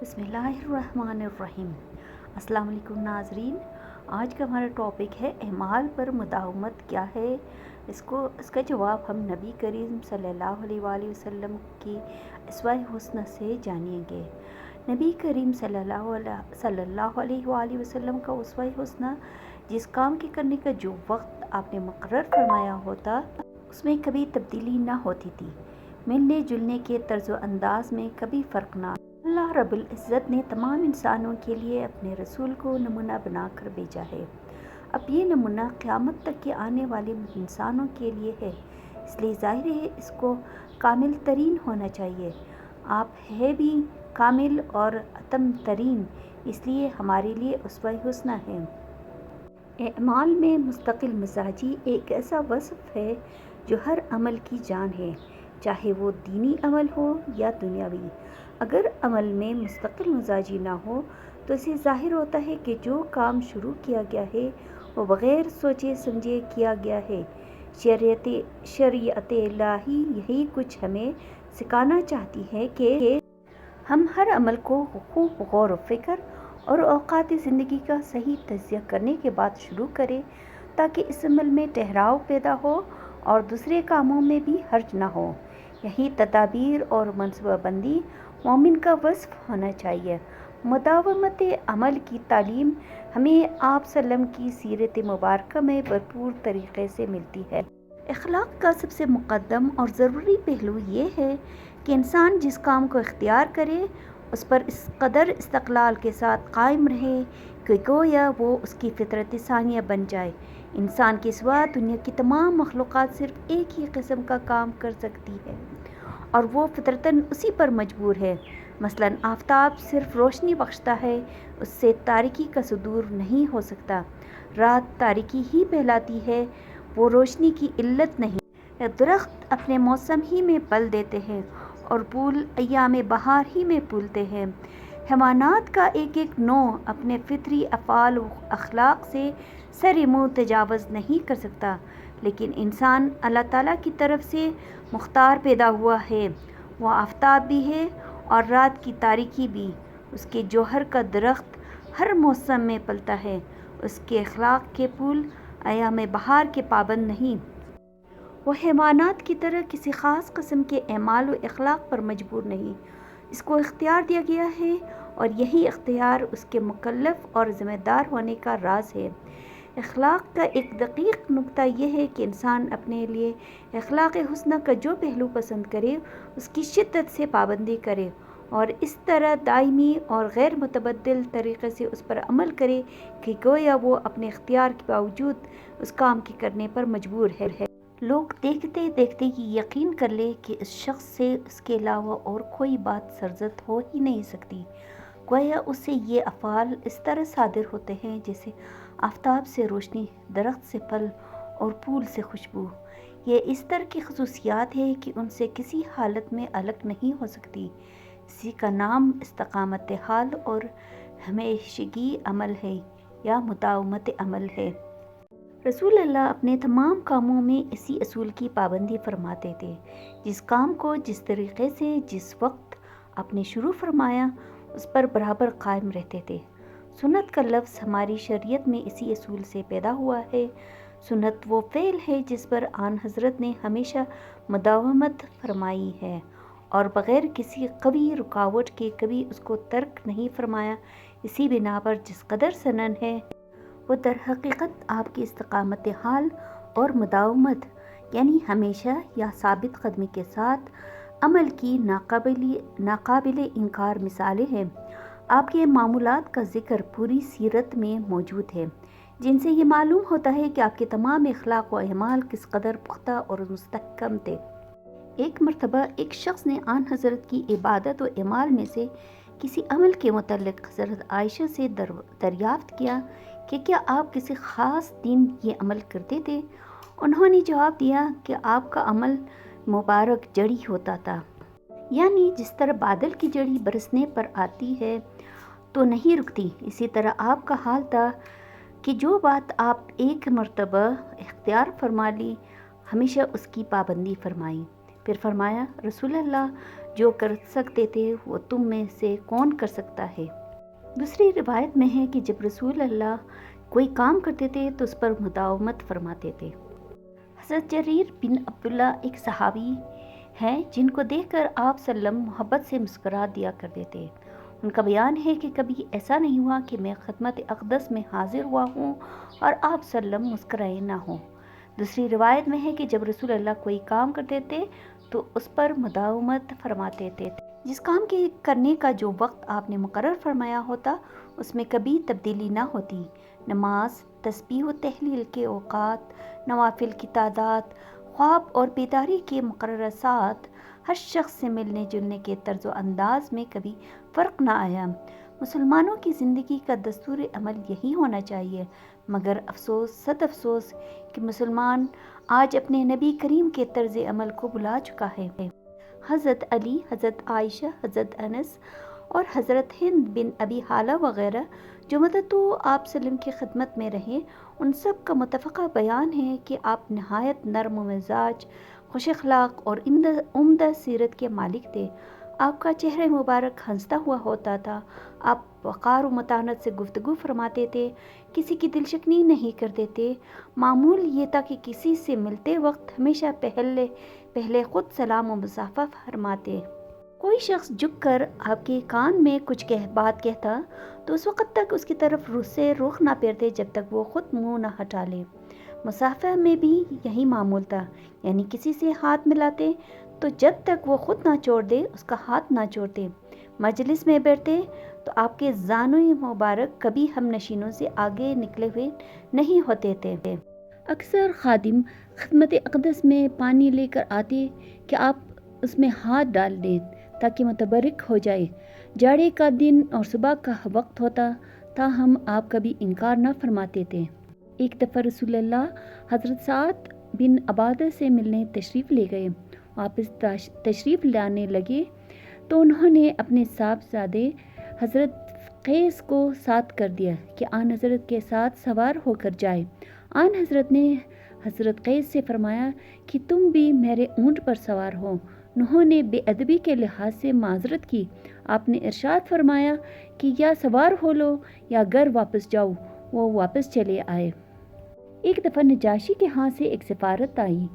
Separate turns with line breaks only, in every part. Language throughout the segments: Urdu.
بسم اللہ الرحمن الرحیم۔ السلام علیکم ناظرین، آج کا ہمارا ٹاپک ہے اعمال پر مداومت کیا ہے۔ اس کا جواب ہم نبی کریم صلی اللہ علیہ وآلہ وسلم کی اسوہ حسنہ سے جانیں گے۔ نبی کریم صلی اللہ علیہ وآلہ وسلم کا اسوہ حسنہ جس کام کے کرنے کا جو وقت آپ نے مقرر فرمایا ہوتا اس میں کبھی تبدیلی نہ ہوتی تھی، ملنے جلنے کے طرز و انداز میں کبھی فرق نہ۔ اللہ رب العزت نے تمام انسانوں کے لیے اپنے رسول کو نمونہ بنا کر بھیجا ہے۔ اب یہ نمونہ قیامت تک کے آنے والے انسانوں کے لیے ہے، اس لیے ظاہر ہے اس کو کامل ترین ہونا چاہیے۔ آپ ہے بھی کامل اور اتم ترین، اس لیے ہمارے لیے اسوہ حسنہ ہے۔ اعمال میں مستقل مزاجی ایک ایسا وصف ہے جو ہر عمل کی جان ہے، چاہے وہ دینی عمل ہو یا دنیاوی۔ اگر عمل میں مستقل مزاجی نہ ہو تو اسے ظاہر ہوتا ہے کہ جو کام شروع کیا گیا ہے وہ بغیر سوچے سمجھے کیا گیا ہے۔ شریعت الہی یہی کچھ ہمیں سکھانا چاہتی ہے کہ ہم ہر عمل کو خوب غور و فکر اور اوقات زندگی کا صحیح تجزیہ کرنے کے بعد شروع کریں، تاکہ اس عمل میں ٹھہراؤ پیدا ہو اور دوسرے کاموں میں بھی حرج نہ ہو۔ یہی تدابیر اور منصوبہ بندی مومن کا وصف ہونا چاہیے۔ مداومت عمل کی تعلیم ہمیں آپ صلی اللہ علیہ وسلم کی سیرت مبارکہ میں بھرپور طریقے سے ملتی ہے۔ اخلاق کا سب سے مقدم اور ضروری پہلو یہ ہے کہ انسان جس کام کو اختیار کرے اس پر اس قدر استقلال کے ساتھ قائم رہے کہ گویا وہ اس کی فطرت ثانیہ بن جائے۔ انسان کے سوا دنیا کی تمام مخلوقات صرف ایک ہی قسم کا کام کر سکتی ہے اور وہ فطرتاً اسی پر مجبور ہے۔ مثلاً آفتاب صرف روشنی بخشتا ہے، اس سے تاریکی کا صدور نہیں ہو سکتا۔ رات تاریکی ہی پھیلاتی ہے، وہ روشنی کی علت نہیں۔ درخت اپنے موسم ہی میں پھل دیتے ہیں اور پھول ایام بہار ہی میں پھولتے ہیں۔ حیوانات کا ایک ایک نوع اپنے فطری افعال و اخلاق سے سر منہ تجاوز نہیں کر سکتا، لیکن انسان اللہ تعالیٰ کی طرف سے مختار پیدا ہوا ہے۔ وہ آفتاب بھی ہے اور رات کی تاریکی بھی۔ اس کے جوہر کا درخت ہر موسم میں پھلتا ہے، اس کے اخلاق کے پھول ایام بہار کے پابند نہیں۔ وہ حیوانات کی طرح کسی خاص قسم کے اعمال و اخلاق پر مجبور نہیں، اس کو اختیار دیا گیا ہے اور یہی اختیار اس کے مکلف اور ذمہ دار ہونے کا راز ہے۔ اخلاق کا ایک دقیق نکتہ یہ ہے کہ انسان اپنے لیے اخلاق حسنہ کا جو پہلو پسند کرے اس کی شدت سے پابندی کرے اور اس طرح دائمی اور غیر متبدل طریقے سے اس پر عمل کرے کہ گویا وہ اپنے اختیار کے باوجود اس کام کے کرنے پر مجبور ہے۔ لوگ دیکھتے دیکھتے یہ یقین کر لے کہ اس شخص سے اس کے علاوہ اور کوئی بات سرزد ہو ہی نہیں سکتی، گویا اس سے یہ افعال اس طرح صادر ہوتے ہیں جیسے آفتاب سے روشنی، درخت سے پھل اور پھول سے خوشبو۔ یہ اس طرح کی خصوصیات ہے کہ ان سے کسی حالت میں الگ نہیں ہو سکتی۔ اسی کا نام استقامت حال اور ہمیشگی عمل ہے یا مداومت عمل ہے۔ رسول اللہ اپنے تمام کاموں میں اسی اصول کی پابندی فرماتے تھے۔ جس کام کو جس طریقے سے جس وقت آپ نے شروع فرمایا اس پر برابر قائم رہتے تھے۔ سنت کا لفظ ہماری شریعت میں اسی اصول سے پیدا ہوا ہے۔ سنت وہ فعل ہے جس پر آن حضرت نے ہمیشہ مداومت فرمائی ہے اور بغیر کسی قوی رکاوٹ کے کبھی اس کو ترک نہیں فرمایا۔ اسی بنا پر جس قدر سنن ہے وہ در حقیقت آپ کی استقامت حال اور مداومت یعنی ہمیشہ یا ثابت قدمی کے ساتھ عمل کی ناقابل انکار مثالیں ہیں۔ آپ کے معمولات کا ذکر پوری سیرت میں موجود ہے، جن سے یہ معلوم ہوتا ہے کہ آپ کے تمام اخلاق و اعمال کس قدر پختہ اور مستحکم تھے۔ ایک مرتبہ ایک شخص نے آن حضرت کی عبادت و اعمال میں سے کسی عمل کے متعلق حضرت عائشہ سے دریافت کیا کہ کیا آپ کسی خاص دن یہ عمل کرتے تھے؟ انہوں نے جواب دیا کہ آپ کا عمل مبارک جڑی ہوتا تھا، یعنی جس طرح بادل کی جڑی برسنے پر آتی ہے تو نہیں رکتی، اسی طرح آپ کا حال تھا کہ جو بات آپ ایک مرتبہ اختیار فرما لی ہمیشہ اس کی پابندی فرمائی۔ پھر فرمایا، رسول اللہ جو کر سکتے تھے وہ تم میں سے کون کر سکتا ہے۔ دوسری روایت میں ہے کہ جب رسول اللہ کوئی کام کرتے تھے تو اس پر مداومت فرماتے تھے۔ حضرت جریر بن عبداللہ ایک صحابی ہیں جن کو دیکھ کر آپ صلی اللہ علیہ وسلم محبت سے مسکرا دیا کرتے تھے۔ ان کا بیان ہے کہ کبھی ایسا نہیں ہوا کہ میں خدمت اقدس میں حاضر ہوا ہوں اور آپ صلی اللہ علیہ وسلم مسکرائے نہ ہوں۔ دوسری روایت میں ہے کہ جب رسول اللہ کوئی کام کرتے تھے تو اس پر مداومت فرماتے تھے۔ جس کام کے کرنے کا جو وقت آپ نے مقرر فرمایا ہوتا اس میں کبھی تبدیلی نہ ہوتی۔ نماز، تسبیح و تحلیل کے اوقات، نوافل کی تعداد، خواب اور بیداری کے مقررہ ساعت، ہر شخص سے ملنے جلنے کے طرز و انداز میں کبھی فرق نہ آیا۔ مسلمانوں کی زندگی کا دستور عمل یہی ہونا چاہیے، مگر افسوس صد افسوس کہ مسلمان آج اپنے نبی کریم کے طرز عمل کو بھلا چکا ہے۔ حضرت علی، حضرت عائشہ، حضرت انس اور حضرت ہند بن ابی حالہ وغیرہ جو مدتوں آپ صلی اللہ علیہ وسلم کی خدمت میں رہے، ان سب کا متفقہ بیان ہے کہ آپ نہایت نرم و مزاج، خوش اخلاق اور عمدہ سیرت کے مالک تھے۔ آپ کا چہرہ مبارک ہنستا ہوا ہوتا تھا۔ آپ وقار و متانت سے گفتگو فرماتے تھے، کسی کی دل شکنی نہیں کرتے تھے۔ معمول یہ تھا کہ کسی سے ملتے وقت ہمیشہ پہلے خود سلام و مصافحہ فرماتے۔ کوئی شخص جھک کر آپ کے کان میں کچھ بات کہتا تو اس وقت تک اس کی طرف سے رخ نہ پھیرتے جب تک وہ خود منہ نہ ہٹا لے۔ مصافحہ میں بھی یہی معمول تھا، یعنی کسی سے ہاتھ ملاتے تو جب تک وہ خود نہ چھوڑ دے اس کا ہاتھ نہ چھوڑتے۔ مجلس میں بیٹھتے تو آپ کے زانوئے مبارک کبھی ہم نشینوں سے آگے نکلے ہوئے نہیں ہوتے تھے۔ اکثر خادم خدمت اقدس میں پانی لے کر آتے کہ آپ اس میں ہاتھ ڈال دیں تاکہ متبرک ہو جائے۔ جاڑے کا دن اور صبح کا وقت ہوتا تاہم آپ کبھی انکار نہ فرماتے تھے۔ ایک دفعہ رسول اللہ حضرت سعد بن عبادہ سے ملنے تشریف لے گئے۔ واپس تشریف لانے لگے تو انہوں نے اپنے صاحبزادے حضرت قیس کو ساتھ کر دیا کہ آن حضرت کے ساتھ سوار ہو کر جائے۔ آن حضرت نے حضرت قیس سے فرمایا کہ تم بھی میرے اونٹ پر سوار ہو۔ انہوں نے بے ادبی کے لحاظ سے معذرت کی۔ آپ نے ارشاد فرمایا کہ یا سوار ہو لو یا گھر واپس جاؤ۔ وہ واپس چلے آئے۔ ایک دفعہ نجاشی کے ہاں سے ایک سفارت آئی۔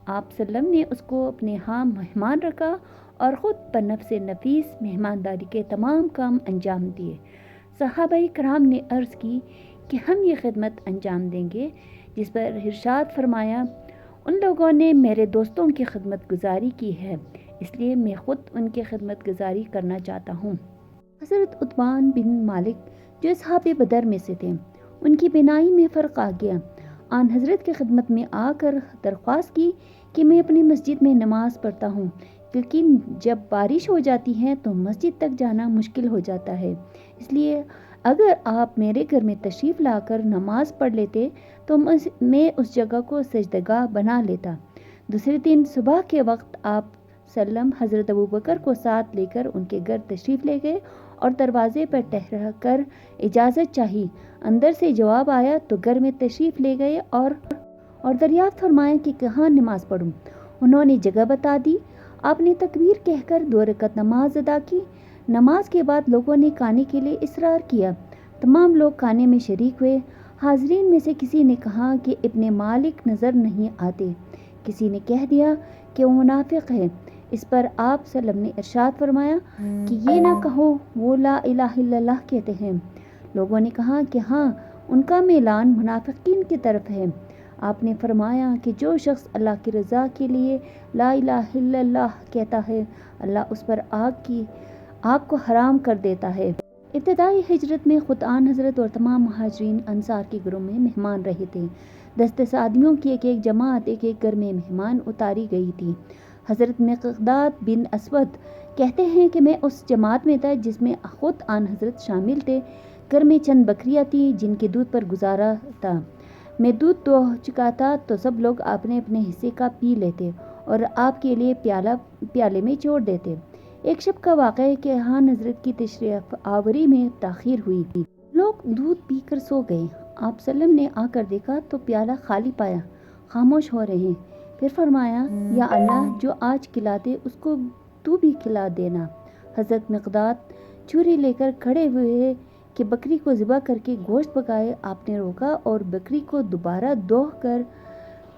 آپ صلی اللہ علیہ وسلم نے اس کو اپنے ہاں مہمان رکھا اور خود بنفس نفیس مہمانداری کے تمام کام انجام دیے۔ صحابہ کرام نے عرض کی کہ ہم یہ خدمت انجام دیں گے، جس پر ارشاد فرمایا ان لوگوں نے میرے دوستوں کی خدمت گزاری کی ہے، اس لیے میں خود ان کی خدمت گزاری کرنا چاہتا ہوں۔ حضرت عتبان بن مالک جو اصحاب بدر میں سے تھے، ان کی بینائی میں فرق آ گیا۔ آن حضرت کی خدمت میں آ کر درخواست کی کہ میں اپنی مسجد میں نماز پڑھتا ہوں، لیکن جب بارش ہو جاتی ہے تو مسجد تک جانا مشکل ہو جاتا ہے، اس لیے اگر آپ میرے گھر میں تشریف لا کر نماز پڑھ لیتے تو میں اس جگہ کو سجدگاہ بنا لیتا۔ دوسرے دن صبح کے وقت آپ صلی اللہ علیہ وسلم حضرت ابوبکر کو ساتھ لے کر ان کے گھر تشریف لے گئے اور دروازے پر ٹھہر کر اجازت چاہی۔ اندر سے جواب آیا تو گھر میں تشریف لے گئے اور دریافت فرمایا کہ کہاں نماز پڑھوں۔ انہوں نے جگہ بتا دی۔ آپ نے تکبیر کہہ کر 2 رکعت نماز ادا کی۔ نماز کے بعد لوگوں نے کھانے کے لیے اصرار کیا۔ تمام لوگ کھانے میں شریک ہوئے۔ حاضرین میں سے کسی نے کہا کہ ابن مالک نظر نہیں آتے، کسی نے کہہ دیا کہ وہ منافق ہے۔ اس پر آپ صلی اللہ علیہ وسلم نے ارشاد فرمایا کہ یہ نہ کہو، وہ لا الہ الا اللہ کہتے ہیں۔ لوگوں نے کہا کہ ہاں، ان کا میلان منافقین کی طرف ہے۔ آپ نے فرمایا کہ جو شخص اللہ کی رضا کے لیے لا الہ الا اللہ کہتا ہے، اللہ اس پر آگ کو حرام کر دیتا ہے۔ ابتدائی ہجرت میں خود آن حضرت اور تمام مہاجرین انصار کے گھروں میں مہمان رہے تھے۔ دست سعدیوں کی ایک جماعت ایک گھر میں مہمان اتاری گئی تھی۔ حضرت مقداد بن اسود کہتے ہیں کہ میں اس جماعت میں تھا جس میں خود آن حضرت شامل تھے۔ گھر میں چند بکریاں تھیں جن کے دودھ پر گزارا تھا۔ میں دودھ دو چکا تھا تو سب لوگ اپنے اپنے حصے کا پی لیتے اور آپ کے لیے پیالے میں چھوڑ دیتے۔ ایک شب کا واقعہ ہے کہ آن حضرت کی تشریف آوری میں تاخیر ہوئی تھی۔ لوگ دودھ پی کر سو گئے۔ آپ صلی اللہ علیہ وسلم نے آ کر دیکھا تو پیالہ خالی پایا، خاموش ہو رہے ہیں۔ پھر فرمایا یا اللہ، جو آج کھلاتے اس کو تو بھی کھلا دینا۔ حضرت مقداد چھری لے کر کھڑے ہوئے کہ بکری کو ذبح کر کے گوشت پکائے۔ آپ نے روکا اور بکری کو دوبارہ دوہ کر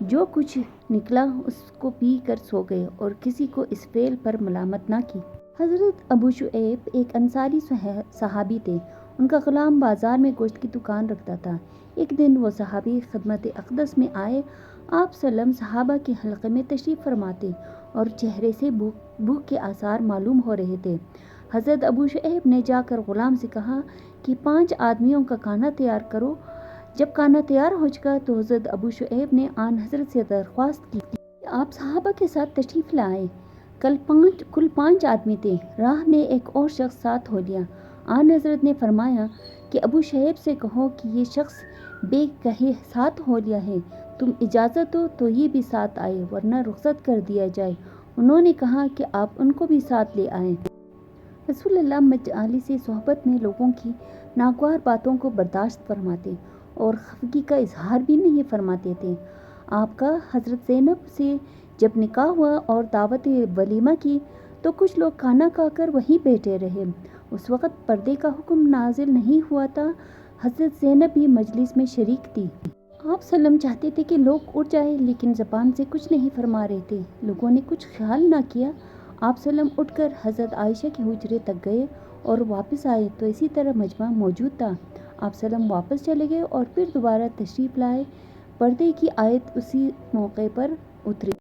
جو کچھ نکلا اس کو پی کر سو گئے اور کسی کو اس فعل پر ملامت نہ کی۔ حضرت ابو شعیب ایک انصاری صحابی تھے۔ ان کا غلام بازار میں گوشت کی دکان رکھتا تھا۔ ایک دن وہ صحابی خدمت اقدس میں آئے۔ آپ صحابہ کے حلقے میں تشریف فرما تھے اور چہرے سے بھوک کے آثار معلوم ہو رہے تھے۔ حضرت ابو شعیب نے جا کر غلام سے کہا کہ 5 آدمیوں کا کھانا تیار کرو۔ جب کھانا تیار ہو چکا تو حضرت ابو شعیب نے آن حضرت سے درخواست کی کہ آپ صحابہ کے ساتھ تشریف لائیں۔ کل 5 آدمی تھے۔ راہ میں ایک اور شخص ساتھ ہو لیا۔ آن حضرت نے فرمایا کہ ابو شعیب سے کہو کہ یہ شخص بے کہے ساتھ ہو لیا ہے، تم اجازت دو تو یہ بھی ساتھ آئے ورنہ رخصت کر دیا جائے۔ انہوں نے کہا کہ آپ ان کو بھی ساتھ لے آئیں۔ رسول اللہ مجالس صحبت میں لوگوں کی ناگوار باتوں کو برداشت فرماتے اور خفگی کا اظہار بھی نہیں فرماتے تھے۔ آپ کا حضرت زینب سے جب نکاح ہوا اور دعوت ولیمہ کی تو کچھ لوگ کھانا کھا کر وہیں بیٹھے رہے۔ اس وقت پردے کا حکم نازل نہیں ہوا تھا۔ حضرت زینب بھی مجلس میں شریک تھی۔ آپ چاہتے تھے کہ لوگ اٹھ جائیں لیکن زبان سے کچھ نہیں فرما رہے تھے۔ لوگوں نے کچھ خیال نہ کیا۔ آپ اٹھ کر حضرت عائشہ کے حجرے تک گئے اور واپس آئے تو اسی طرح مجمع موجود تھا۔ آپ واپس چلے گئے اور پھر دوبارہ تشریف لائے۔ پردے کی آیت اسی موقع پر اتری۔